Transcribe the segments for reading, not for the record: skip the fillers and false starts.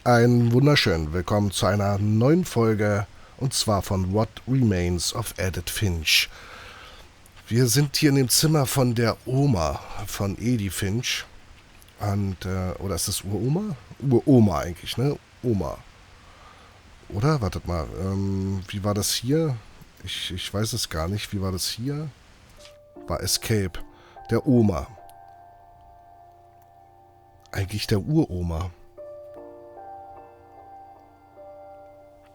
Einen wunderschönen Willkommen zu einer neuen Folge, und zwar von What Remains of Edith Finch. Wir sind hier in dem Zimmer von der Oma von Edith Finch. Oder ist das Uroma? Uroma eigentlich, ne? Oma. Oder? Wartet mal. Wie war das hier? Ich weiß es gar nicht. Wie war das hier? War Escape. Der Oma. Eigentlich der Uroma.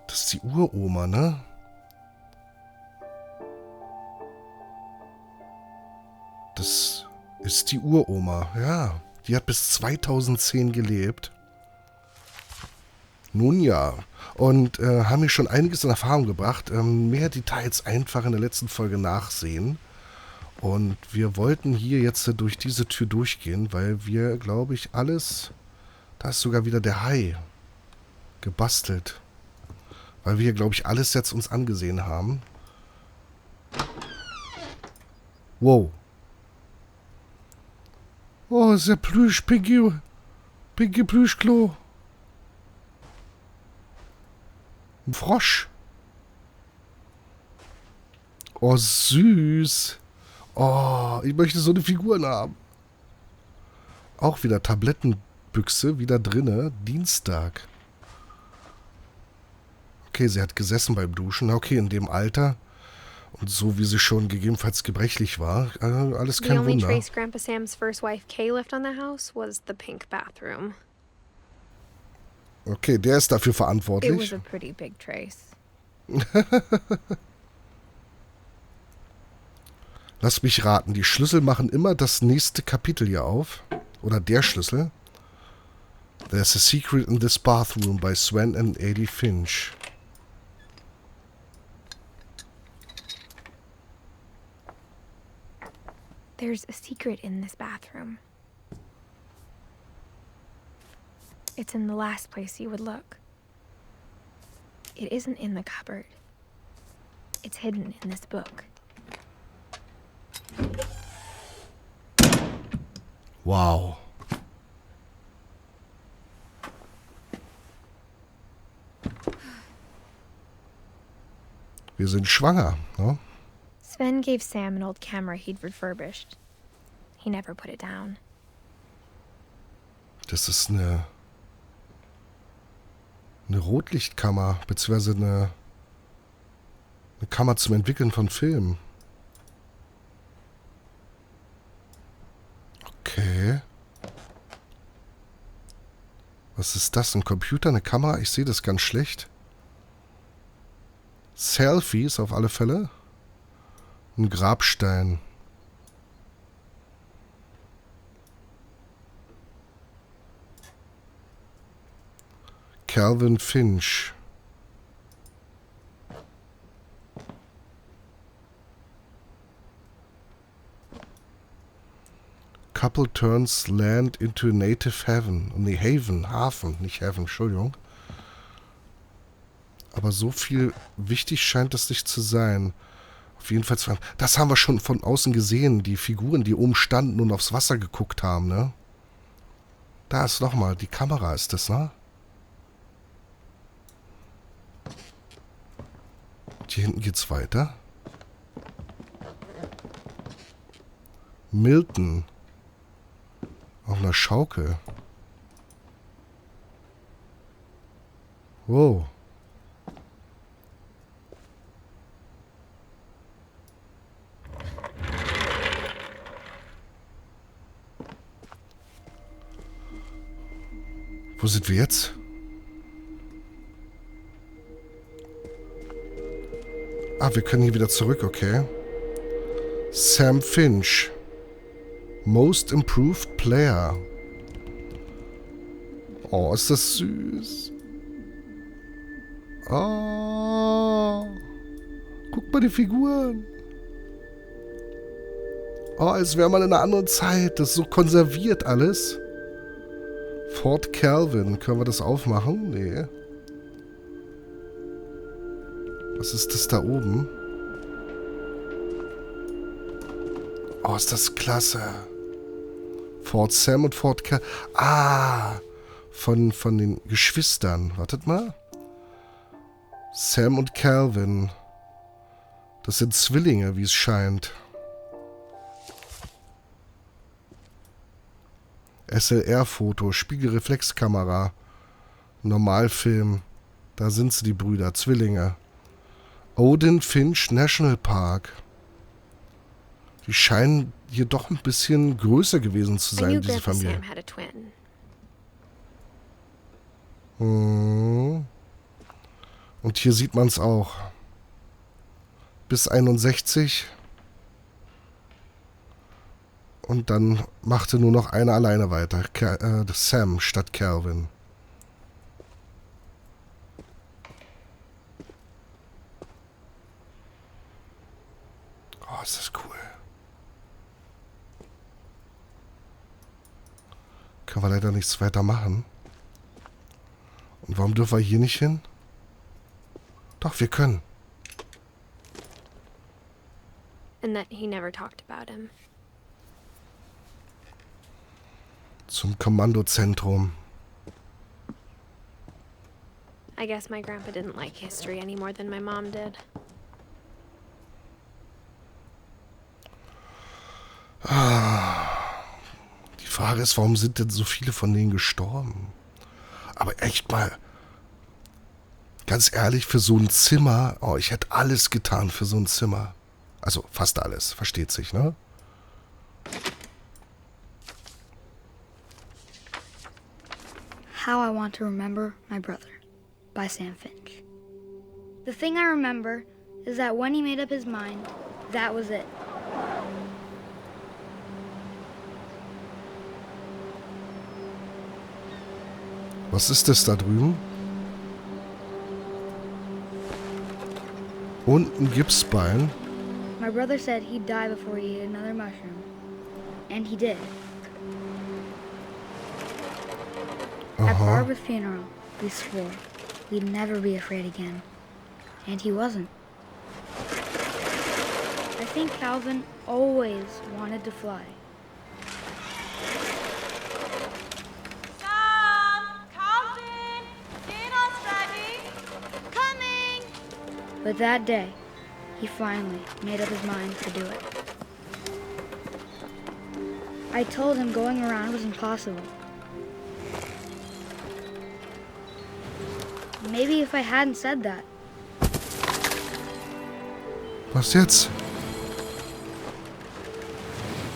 Das ist die Uroma, ne? Das ist die Uroma, ja. Die hat bis 2010 gelebt. Nun ja. Und haben mir schon einiges in Erfahrung gebracht. Mehr Details einfach in der letzten Folge nachsehen. Und wir wollten hier jetzt durch diese Tür durchgehen, weil wir, glaube ich, alles... Da ist sogar wieder der Hai gebastelt. Weil wir, glaube ich, alles jetzt uns angesehen haben. Wow. Oh, ist der Pinky Plüschklo. Ein Frosch. Oh, süß. Oh, ich möchte so eine Figuren haben. Auch wieder Tablettenbüchse, wieder drinne. Dienstag. Okay, sie hat gesessen beim Duschen. Okay, in dem Alter. Und so wie sie schon gegebenenfalls gebrechlich war. Alles kein Wunder. The only trace Grandpa Sam's first wife Kay left on the house was the pink bathroom. Okay, der ist dafür verantwortlich. It was a pretty big trace. Lass mich raten, die Schlüssel machen immer das nächste Kapitel hier auf. Oder der Schlüssel. There's a secret in this bathroom by Sven and Edith Finch. There's a secret in this bathroom. It's in the last place you would look. It isn't in the cupboard. It's hidden in this book. Wow. Wir sind schwanger, ne? Sven gave Sam an old camera he'd refurbished. He never put it down. Das ist eine Rotlichtkammer, beziehungsweise eine Kammer zum Entwickeln von Filmen. Okay. Was ist das? Ein Computer, eine Kamera? Ich sehe das ganz schlecht. Selfies auf alle Fälle. Ein Grabstein. Calvin Finch. Couple turns land into a native haven. Nee, Hafen, nicht Heaven, Entschuldigung. Aber so viel wichtig scheint das nicht zu sein. Auf jeden Fall, das haben wir schon von außen gesehen. Die Figuren, die oben standen und aufs Wasser geguckt haben, ne? Da ist nochmal, die Kamera ist das, ne? Hier hinten geht's weiter. Milton. Auf einer Schaukel. Wow. Wo sind wir jetzt? Ah, wir können hier wieder zurück, okay. Sam Finch. Most Improved Player. Oh, ist das süß. Oh. Guck mal die Figuren. Oh, als wäre man in einer anderen Zeit. Das ist so konserviert alles. Fort Calvin. Können wir das aufmachen? Nee. Was ist das da oben? Oh, ist das klasse. Fort Sam und Fort Calvin. Ah, von den Geschwistern. Wartet mal. Sam und Calvin. Das sind Zwillinge, wie es scheint. SLR-Foto, Spiegelreflexkamera, Normalfilm. Da sind sie, die Brüder, Zwillinge. Odin Finch National Park. Die scheinen hier doch ein bisschen größer gewesen zu sein, diese Familie. Und hier sieht man es auch. Bis 61. Und dann machte nur noch einer alleine weiter. Sam statt Calvin. Oh, ist das cool. Können wir leider nichts weiter machen. Und warum dürfen wir hier nicht hin? Doch, wir können. And that he never talked about him. Zum Kommandozentrum. I guess my grandpa didn't like history any more than my mom did. Die Frage ist, warum sind denn so viele von denen gestorben? Aber echt mal, ganz ehrlich, für so ein Zimmer, oh, ich hätte alles getan für so ein Zimmer. Also fast alles, versteht sich, ne? How I Want to Remember My Brother by Sam Finch. The thing I remember is that when he made up his mind, that was it. Was ist das da drüben? Und ein Gipsbein. My brother said he'd die before he ate another mushroom. And he did. At Barbara's funeral, we swore we'd never be afraid again. And he wasn't. I think Calvin always wanted to fly. Calvin! Dinner's ready! Coming! But that day, he finally made up his mind to do it. I told him going around was impossible. Maybe if I hadn't said that. Was jetzt?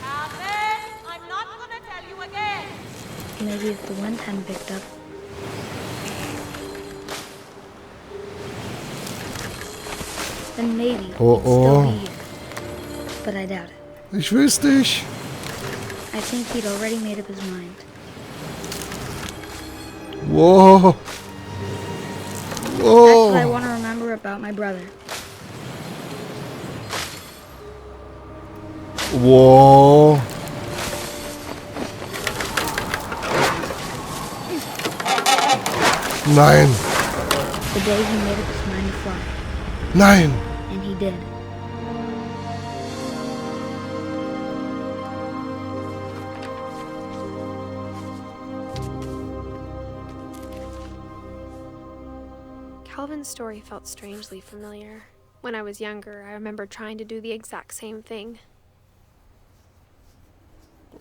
Calvin, I'm not gonna tell you again. Maybe if the wind hadn't picked up. Then maybe he'd still be here. But I doubt it. Ich will's nicht. I think he'd already made up his mind. Wow. That's what I Oh. want to remember about my brother. Wow. Nein. The day he made up his mind to fly. Nein. And he did. Calvin's story felt strangely familiar. When I was younger, I remember trying to do the exact same thing.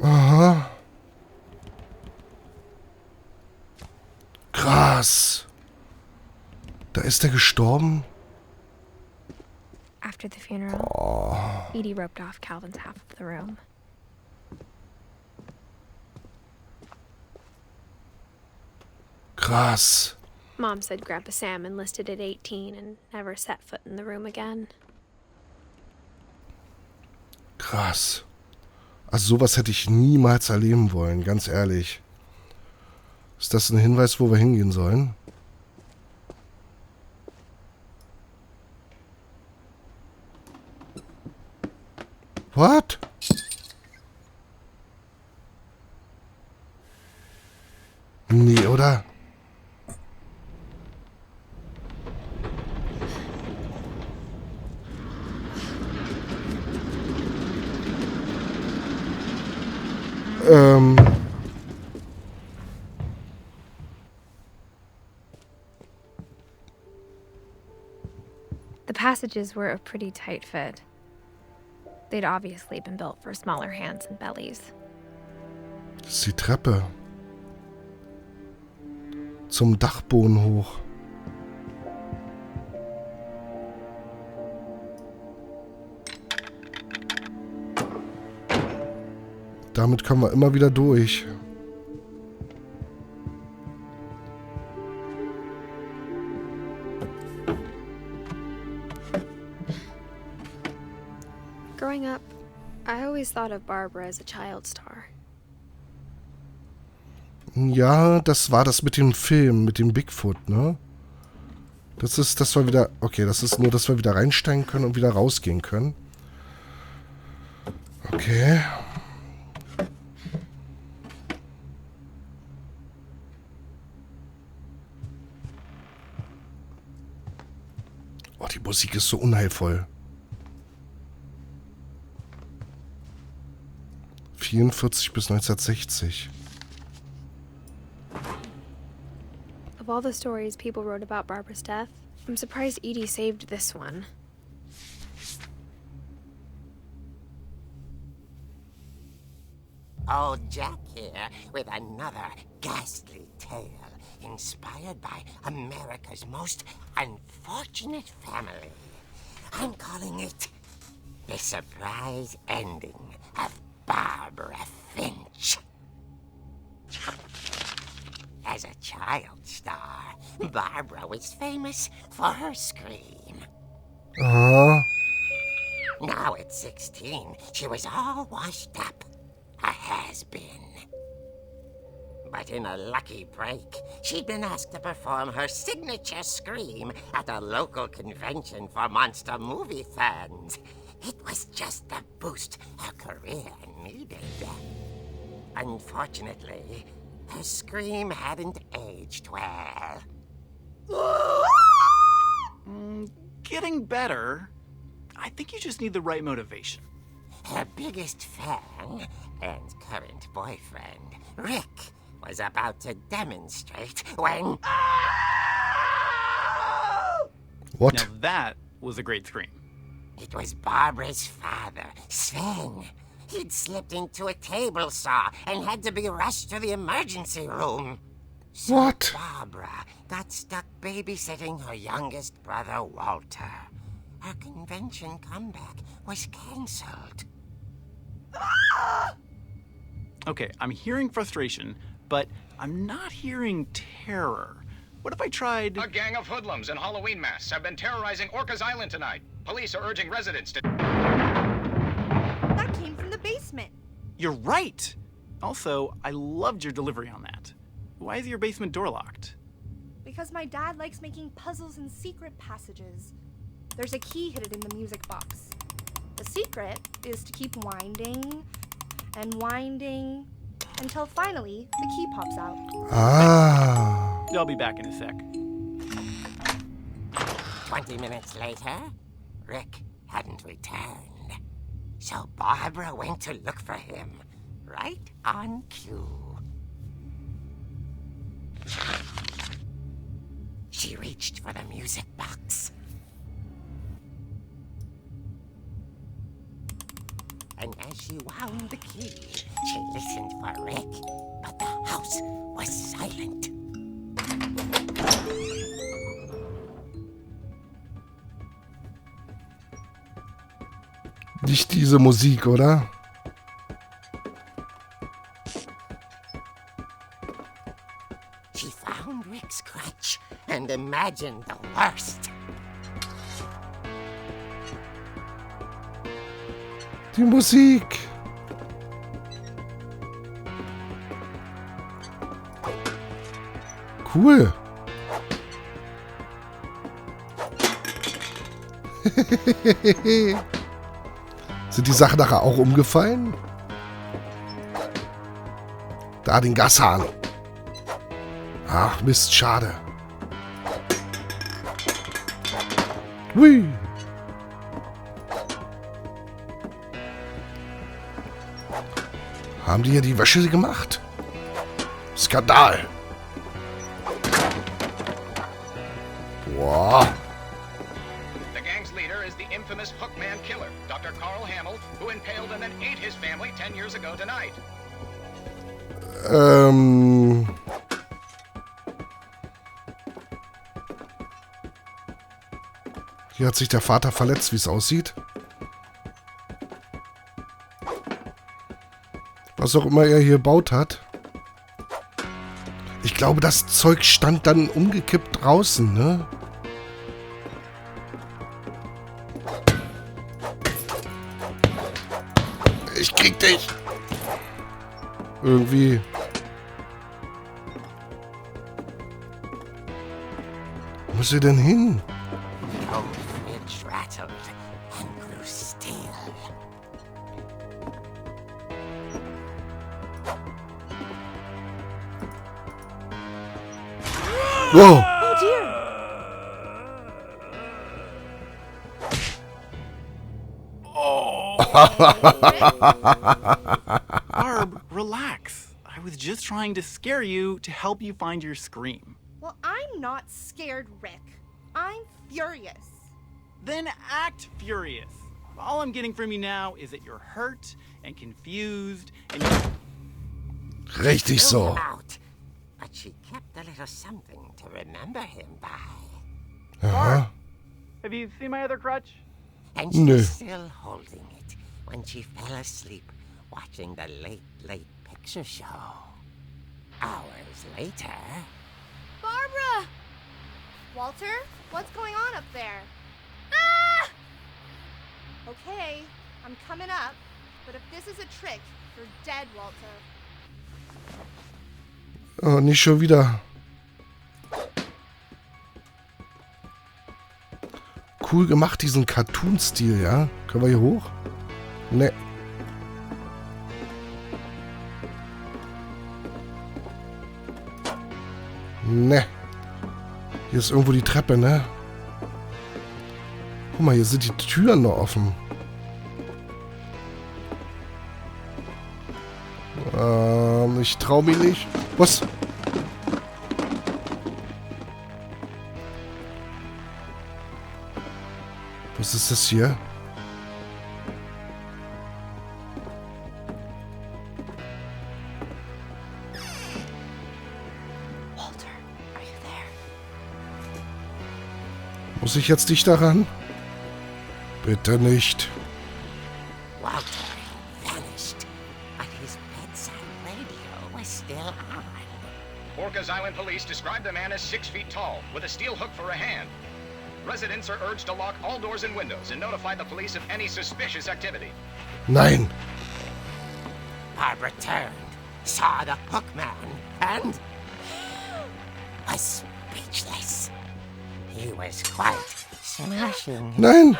Aha. Krass. Da ist er gestorben? After the funeral, Edie roped off Calvin's half of the room. Krass. Mom said Grandpa Sam enlisted at 18 and never set foot in the room again. Krass. Also sowas hätte ich niemals erleben wollen, ganz ehrlich. Ist das ein Hinweis, wo wir hingehen sollen? What? Nee, oder? passages were a pretty tight fit. They'd obviously been built for smaller hands and bellies. Das ist die Treppe. Zum Dachboden hoch. Damit kommen wir immer wieder durch. Growing up, I always thought of Barbara as a child star. Ja, das war das mit dem Film, mit dem Bigfoot, ne? Das ist, dass wir wieder... Okay, das ist nur, dass wir wieder reinsteigen können und wieder rausgehen können. Okay. Oh, die Musik ist so unheilvoll. 44 bis 1960. Of all the stories people wrote about Barbara's death, I'm surprised Edie saved this one. Old Jack here with another ghastly tale inspired by America's most unfortunate family. I'm calling it The Surprise Ending of Barbara Finch. As a child star, Barbara was famous for her scream. Now at 16, she was all washed up. A has-been. But in a lucky break, she'd been asked to perform her signature scream at a local convention for monster movie fans. It was just the boost her career needed. Unfortunately, her scream hadn't aged well. Getting better. I think you just need the right motivation. Her biggest fan and current boyfriend, Rick, was about to demonstrate when... What? Now that was a great scream. It was Barbara's father, Sven. He'd slipped into a table saw and had to be rushed to the emergency room. So What? Barbara got stuck babysitting her youngest brother, Walter. Her convention comeback was cancelled. Okay, I'm hearing frustration, but I'm not hearing terror. What if I tried... A gang of hoodlums in Halloween masks have been terrorizing Orcas Island tonight. Police are urging residents to... That came from the basement. You're right! Also, I loved your delivery on that. Why is your basement door locked? Because my dad likes making puzzles and secret passages. There's a key hidden in the music box. The secret is to keep winding and winding until finally the key pops out. Ah. I'll be back in a sec. 20 minutes later, Rick hadn't returned. So Barbara went to look for him, right on cue. She reached for the music box. And as she wound the key, she listened for Rick, but the house was silent. Nicht diese Musik, oder? She found Rick's crutch and imagined the worst. Die Musik. Cool. Sind die Sachen nachher auch umgefallen? Da den Gashahn. Ach Mist, schade. Hui. Haben die hier die Wäsche gemacht? Skandal. Boah. The gang's infamous Hookman killer, Dr. Carl Hamill, who impaled and then ate his family 10 years ago tonight. Hier hat sich der Vater verletzt, wie es aussieht. Was auch immer er hier gebaut hat. Ich glaube, das Zeug stand dann umgekippt draußen, ne? Ich krieg dich. Irgendwie. Wo muss sie denn hin? Wow. Oh dear. Barb, relax. I was just trying to scare you to help you find your scream. Well, I'm not scared, Rick. I'm furious. Then act furious. All I'm getting from you now is that you're hurt and confused and Richtig so. But she kept a little something to remember him by. Aha. Have you seen my other crutch? And she's still holding it when she fell asleep watching the late picture show. Hours later... Barbara! Walter, what's going on up there? Ah! Okay, I'm coming up, but if this is a trick, you're dead, Walter. Oh, nicht schon wieder. Cool gemacht, diesen Cartoon-Stil, ja? Können wir hier hoch? Ne. Ne. Hier ist irgendwo die Treppe, ne? Guck mal, hier sind die Türen noch offen. Ich trau mich nicht. Was? Was ist das hier? Walter, are you there? Muss ich jetzt dich daran? Bitte nicht. Walter vanished, but his bedside radio was still on. Orcas Island police describe the man as 6 feet tall, with a steel hook for a hand. Residents are urged to lock all doors and windows and notify the police of any suspicious activity. Nein. Barbara turned, saw the hook man, and was speechless. He was quite smashing. Nein.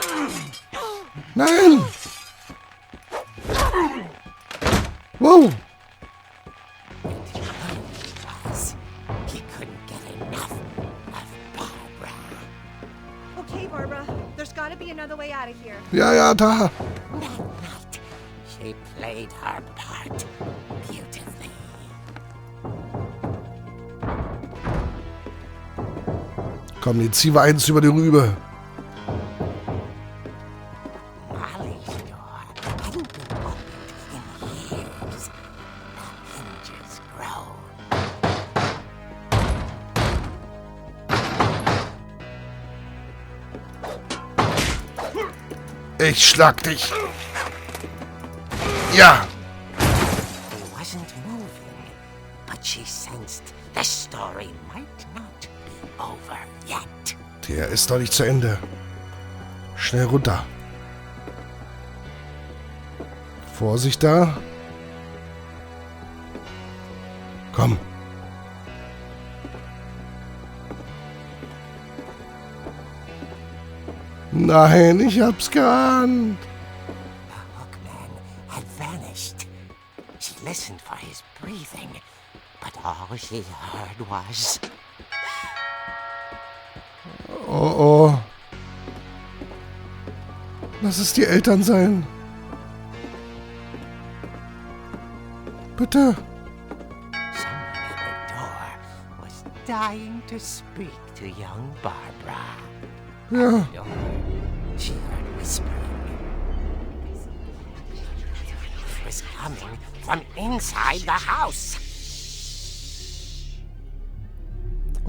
Nein. Wow. He couldn't get enough of Barbara. Okay, Barbara, there's gotta be another way out of here. Ja, ja, da. That night, she played her part beautifully. Komm, jetzt ziehen wir eins über die Rübe. Molly's door hadn't been opened in years. The hinges groan. Ich schlag dich. Ja. He wasn't moving, but she sensed the story might not be over yet. Der ist doch nicht zu Ende. Schnell runter. Vorsicht da. Komm. Nein, ich hab's geahnt. The hookman had vanished. She listened for his breathing, but all she heard was... Oh, oh. Lass es die Eltern sein. Bitte. Someone at the door was dying to speak to young Barbara. Ja. Door She heard whispering. It was coming from inside the house.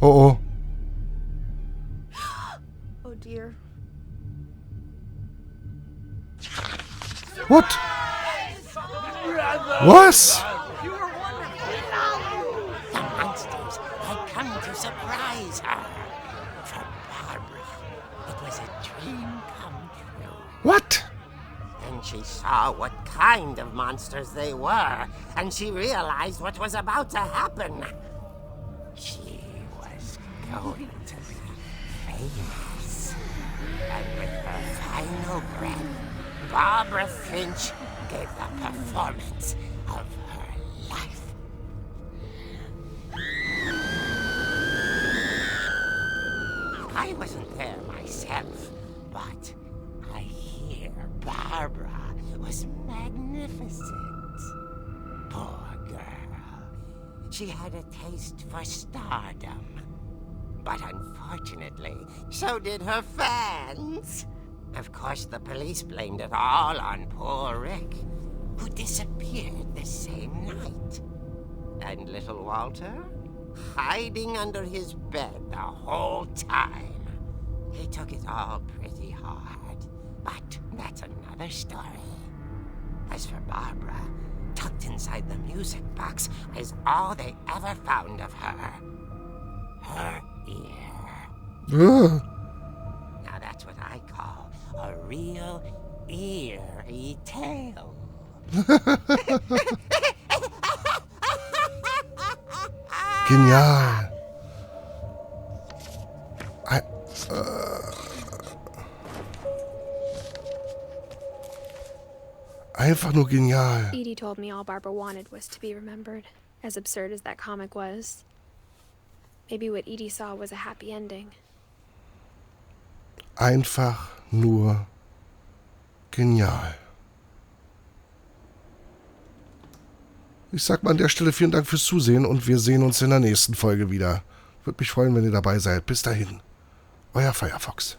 Oh. Oh dear. What? Was? The monsters had come to surprise her. For Barbara, it was a dream come true. What? Then she saw what kind of monsters they were, and she realized what was about to happen. She was going to be famous. And with her final breath, Barbara Finch gave the performance of her life. I wasn't there myself, but I hear Barbara was magnificent. Poor girl. She had a taste for stardom. But unfortunately, so did her fans. Of course, the police blamed it all on poor Rick, who disappeared the same night. And little Walter, hiding under his bed the whole time. He took it all pretty hard, but that's another story. As for Barbara, tucked inside the music box is all they ever found of her. Her ear. Now that's what I call a real eerie tale. Genial. Einfach nur genial. Edie told me all Barbara wanted was to be remembered, as absurd as that comic was. Maybe what Edie saw was a happy ending. Einfach nur genial. Ich sag mal an der Stelle vielen Dank fürs Zusehen und wir sehen uns in der nächsten Folge wieder. Würde mich freuen, wenn ihr dabei seid. Bis dahin. Euer Firefox.